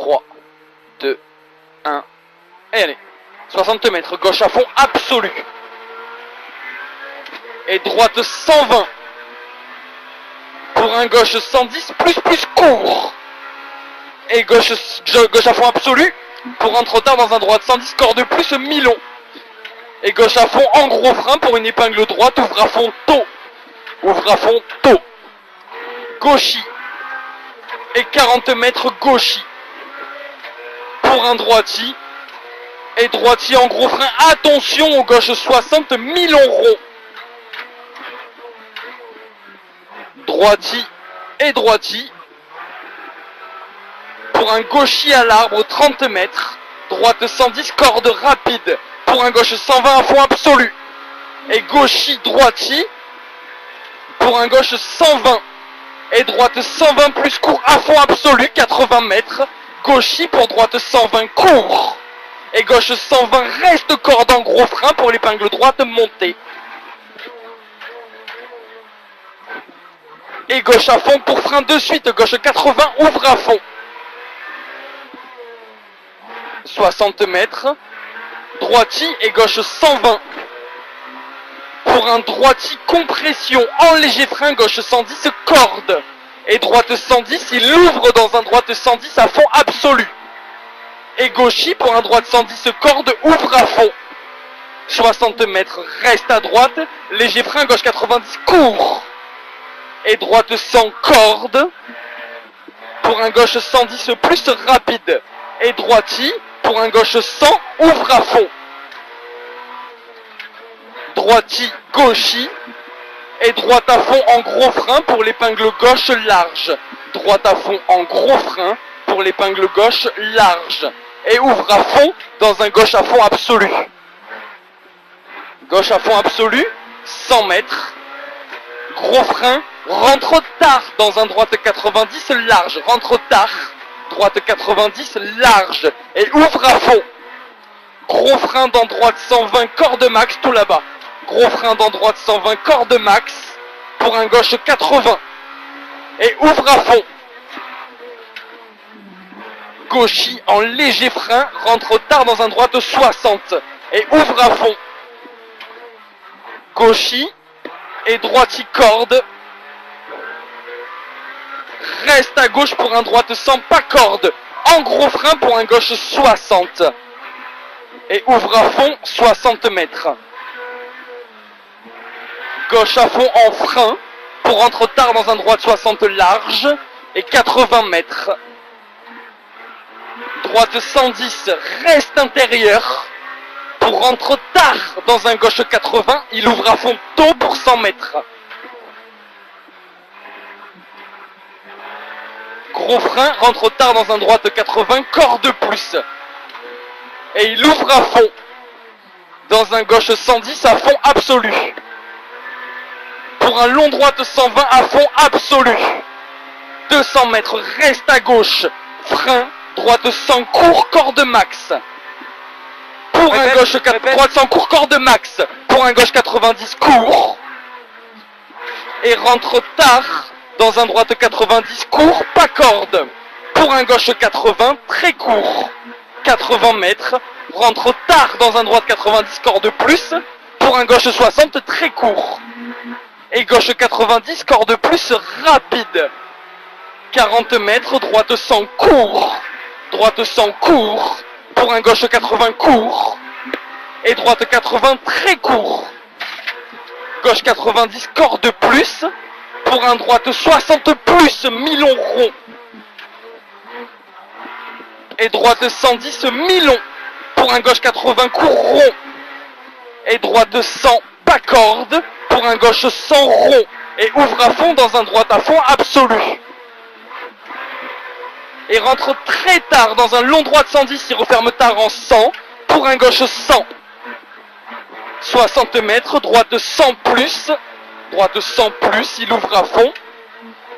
3, 2, 1, et allez. 60 mètres, gauche à fond absolu. Et droite 120. Pour un gauche 110, plus court. Et gauche à fond absolu. Pour un trop tard dans un droite 110, corde plus mi-long. Et gauche à fond en gros frein pour une épingle droite, ouvre à fond tôt. Ouvre à fond tôt. Gauchis. Et 40 mètres gauchis. Pour un droiti. Et droiti en gros frein. Attention au gauche 60, mi-long rond. Droiti et droiti. Pour un gauchis à l'arbre 30 mètres. Droite 110, corde rapide. Pour un gauche 120 à fond absolu. Et gauchis droiti. Pour un gauche 120. Et droite 120 plus court à fond absolu, 80 mètres. Gauchis pour droite 120 court. Et gauche 120 reste corde en gros frein pour l'épingle droite montée. Et gauche à fond pour frein de suite, gauche 80, ouvre à fond. 60 mètres. Droiti et gauche 120. Pour un droiti compression en léger frein, gauche 110 corde. Et droite 110, il ouvre dans un droite 110 à fond absolu. Et gauchis pour un droite 110 corde, ouvre à fond. 60 mètres, reste à droite. Léger frein, gauche 90 court. Et droite 100 corde. Pour un gauche 110 plus rapide. Et droiti pour un gauche 100, ouvre à fond. Droiti, gauchis. Et droite à fond en gros frein pour l'épingle gauche large. Droite à fond en gros frein pour l'épingle gauche large. Et ouvre à fond dans un gauche à fond absolu. Gauche à fond absolu, 100 mètres. Gros frein, rentre tard dans un droite 90 large. Rentre tard, droite 90 large. Et ouvre à fond. Gros frein dans droite 120, corde max, tout là-bas. Gros frein dans droite 120, corde max. Pour un gauche 80. Et ouvre à fond. Gauchis en léger frein, rentre tard dans un droite 60. Et ouvre à fond. Gauchis et droiti corde. Reste à gauche pour un droite 100, pas corde. En gros frein pour un gauche 60. Et ouvre à fond 60 mètres. Gauche à fond en frein pour rentrer tard dans un droite 60 large et 80 mètres. Droite 110 reste intérieur pour rentrer tard dans un gauche 80. Il ouvre à fond tôt pour 100 mètres. Gros frein, rentre tard dans un droite 80, corde plus. Et il ouvre à fond dans un gauche 110 à fond absolu. Pour un long droite 120 à fond absolu. 200 mètres, reste à gauche. Frein, droite 100 court, corde max. Pour un gauche droite 100 court, corde max. Pour un gauche 90 court. Et rentre tard dans un droite 90 court, pas corde. Pour un gauche 80, très court. 80 mètres. Rentre tard dans un droite 90, corde plus. Pour un gauche 60, très court. Et gauche 90, corde plus rapide. 40 mètres, droite 100 court. Droite 100 court. Pour un gauche 80 court. Et droite 80 très court. Gauche 90, corde plus. Pour un droite 60 plus, mi-long rond. Et droite 110, mi-long. Pour un gauche 80 court rond. Et droite 100, pas corde. Pour un gauche 100 rond. Et ouvre à fond dans un droite à fond absolu. Et rentre très tard dans un long droite 110, il referme tard en 100. Pour un gauche 100. 60 mètres, droite 100 plus. Droite 100 plus, il ouvre à fond.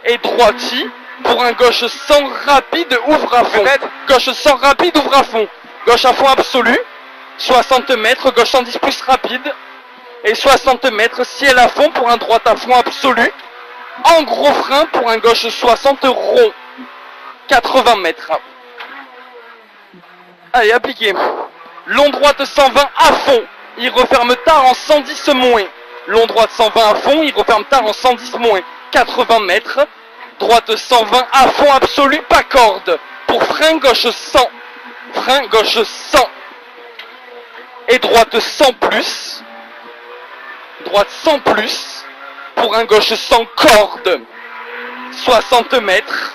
Et droiti, pour un gauche 100 rapide, ouvre à fond. Gauche 100 rapide, ouvre à fond. Gauche à fond absolu. 60 mètres, gauche 110 plus rapide. Et 60 mètres, ciel à fond pour un droite à fond absolu. En gros frein pour un gauche 60 rond. 80 mètres. Allez, appliqué. Long droite 120 à fond. Il referme tard en 110 moins. Long droite 120 à fond. Il referme tard en 110 moins. 80 mètres. Droite 120 à fond absolu, pas corde. Pour frein gauche 100. Frein gauche 100. Et droite 100 plus. Droite 100 plus. Pour un gauche 100 corde. 60 mètres.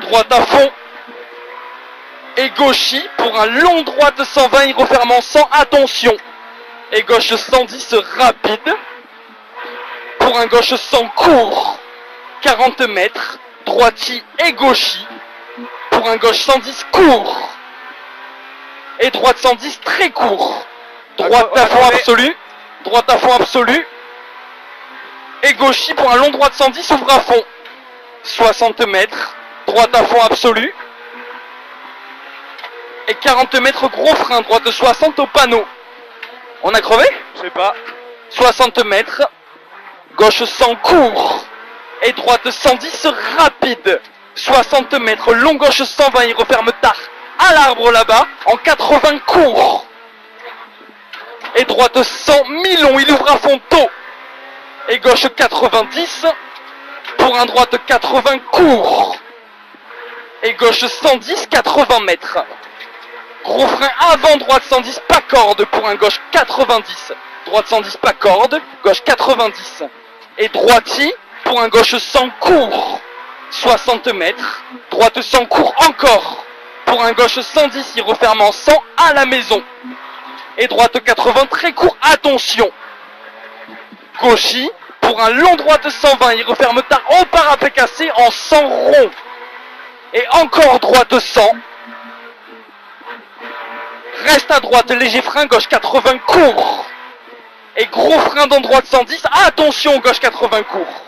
Droite à fond. Et gauchis pour un long droite 120, il referme en 100, attention. Et gauche 110 rapide. Pour un gauche 100 court. 40 mètres. Droiti et gauchis. Pour un gauche 110 court. Et droite 110 très court. Droite à fond absolu. Droite à fond absolu. Et gauchis pour un long droite 110, ouvre à fond. 60 mètres. Droite à fond absolu. Et 40 mètres gros frein. Droite 60 au panneau. On a crevé? Je sais pas. 60 mètres. Gauche 100 court. Et droite 110 rapide. 60 mètres. Long gauche 120. Il referme tard. À l'arbre là-bas. En 80 court. Et droite 100 mi-long. Il ouvre à fond tôt. Et gauche 90. Pour un droite 80 court. Et gauche 110, 80 mètres. Gros frein avant, droite 110, pas corde. Pour un gauche 90. Droite 110, pas corde. Gauche 90. Et droiti, pour un gauche 100 court. 60 mètres. Droite 100 court encore. Pour un gauche 110, il referme en 100 à la maison. Et droite 80, très court, attention. Gauchi, pour un long droite 120, il referme tard au parapet cassé en 100 rond. Et encore droite 100. Reste à droite, léger frein, gauche 80 court. Et gros frein dans droite 110, attention, gauche 80 court.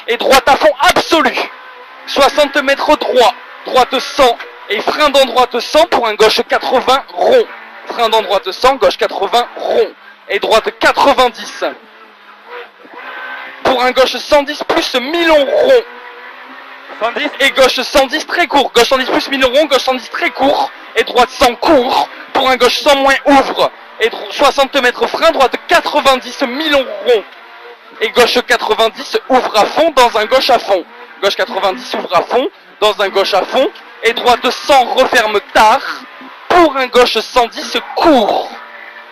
Et droite à fond absolu. 60 mètres droit, droite 100. Et frein dans droite 100 pour un gauche 80 rond. Frein dans droite 100, gauche 80 rond. Et droite 90. Pour un gauche 110 plus mi-long rond. 110. Et gauche 110 très court. Gauche 110 plus mi-long rond, gauche 110 très court. Et droite 100 court. Pour un gauche 100 moins ouvre. Et 60 mètres frein, droite 90 mi-long rond. Et gauche 90 ouvre à fond dans un gauche à fond. Gauche 90 ouvre à fond dans un gauche à fond. Et droite 100 referme tard. Pour un gauche 110 court.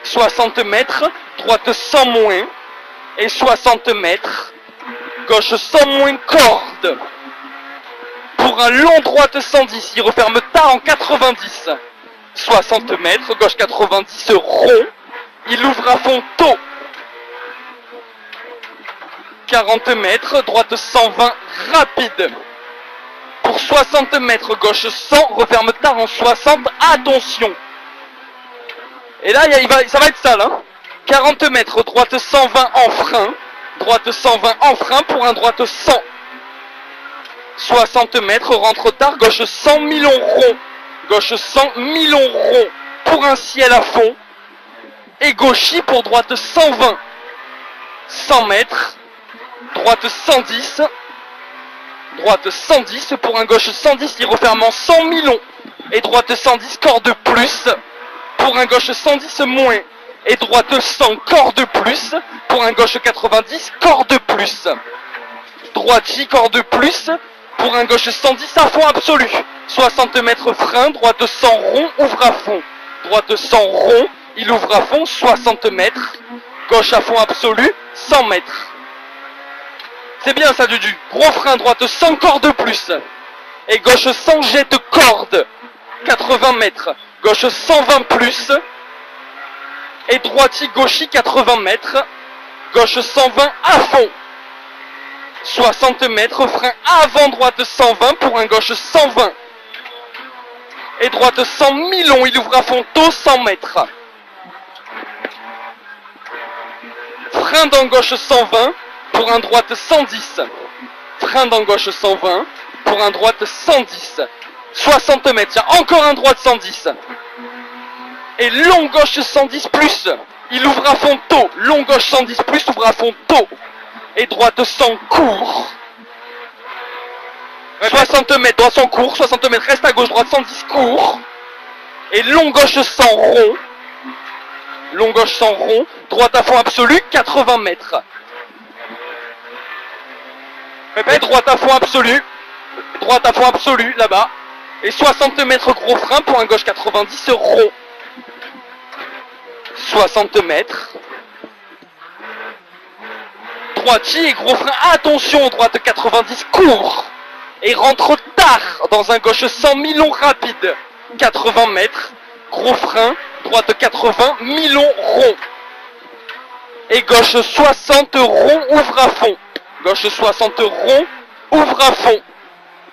60 mètres, droite 100 moins. Et 60 mètres, gauche 100 moins corde. Pour un long droite 110, il referme tard en 90. 60 mètres, gauche 90 rond. Il ouvre à fond tôt. 40 mètres, droite 120 rapide. Pour 60 mètres, gauche 100, referme tard en 60, attention. Et là, ça va être ça là. 40 mètres, droite 120 en frein. Droite 120 en frein pour un droite 100. 60 mètres, rentre tard, gauche 100 mi-long rond. Gauche 100 mi-long rond pour un ciel à fond. Et gauchis pour droite 120. 100 mètres, droite 110. Droite 110 pour un gauche 110, il referme en 100 mi-long. Et droite 110, corde plus. Pour un gauche 110 moins. Et droite 100, corde plus. Pour un gauche 90, corde plus. Droiti, corde plus. Pour un gauche 110 à fond absolu. 60 mètres frein, droite 100 rond, ouvre à fond. Droite 100 rond, il ouvre à fond, 60 mètres. Gauche à fond absolu, 100 mètres. C'est bien ça, Dudu. Gros frein, droite 100, corde plus. Et gauche 100, jette corde. 80 mètres. Gauche 120 plus. Et droiti, gauchi, 80 mètres. Gauche 120 à fond. 60 mètres, frein avant, droite 120 pour un gauche 120. Et droite 100 mi-long, il ouvre à fond tôt, 100 mètres. Frein dans gauche 120 pour un droite 110. Frein dans gauche 120 pour un droite 110. 60 mètres, il y a encore un droite 110. Et long gauche 110 plus, il ouvre à fond tôt. Long gauche 110 plus, ouvre à fond tôt. Et droite 100 court. 60 mètres, droite 100 court. 60 mètres, reste à gauche, droite 110 court. Et long gauche 100 rond. Long gauche 100 rond. Droite à fond absolu, 80 mètres. Et droite à fond absolu. Droite à fond absolu, là-bas. Et 60 mètres gros frein pour un gauche 90 rond. 60 mètres. Droitier et gros frein. Attention, droite 90 court. Et rentre tard dans un gauche 100 mi-long rapide. 80 mètres. Gros frein. Droite 80, mi-long rond. Et gauche 60 rond, ouvre à fond. Gauche 60 rond, ouvre à fond.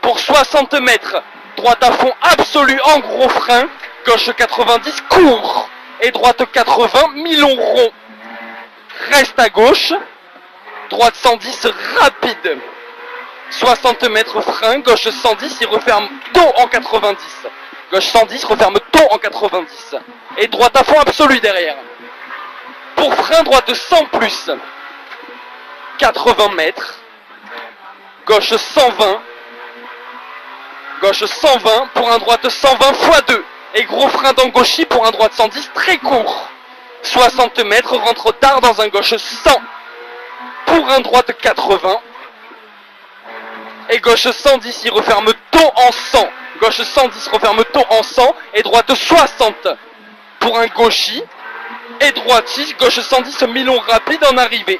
Pour 60 mètres. Droite à fond absolu en gros frein. Gauche 90 court. Et droite 80, mi-long rond. Reste à gauche. Droite 110 rapide. 60 mètres frein. Gauche 110, il referme tôt en 90. Gauche 110, referme tôt en 90. Et droite à fond absolu derrière. Pour frein droite 100 plus. 80 mètres. Gauche 120. Gauche 120 pour un droite 120 x 2. Et gros frein d'engauchis pour un droite 110 très court. 60 mètres, rentre tard dans un gauche 100. Pour un droite 80. Et gauche 110, il referme tôt en 100. Gauche 110, referme tôt en 100. Et droite 60. Pour un gauchis. Et droite 6, gauche 110, mi-long rapide en arrivée.